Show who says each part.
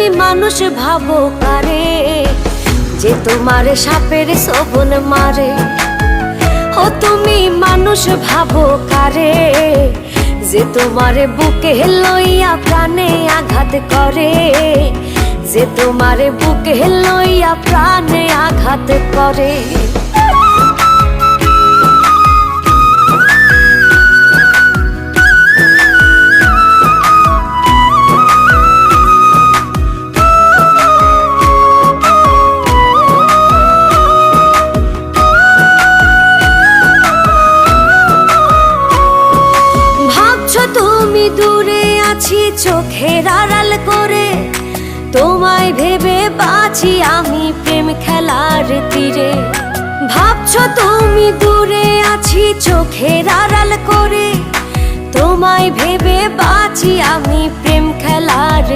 Speaker 1: তুমি মানুষ ভাবো কারে, যে তোমারে সাপের শোভন মারে। ও তুমি মানুষ ভাবো কারে, যে তোমারে বুকে লইয়া প্রাণে আঘাত করে, যে তোমারে বুকে লইয়া প্রাণে আঘাত করে। তুমি দূরে আছি চোখের আড়াল করে, তোমায় ভেবে বাঁচি আমি প্রেম খেলার তীরে। ভাবছো তুমি দূরে আছি চোখের আড়াল করে, তোমায় ভেবে বাঁচি আমি প্রেম খেলার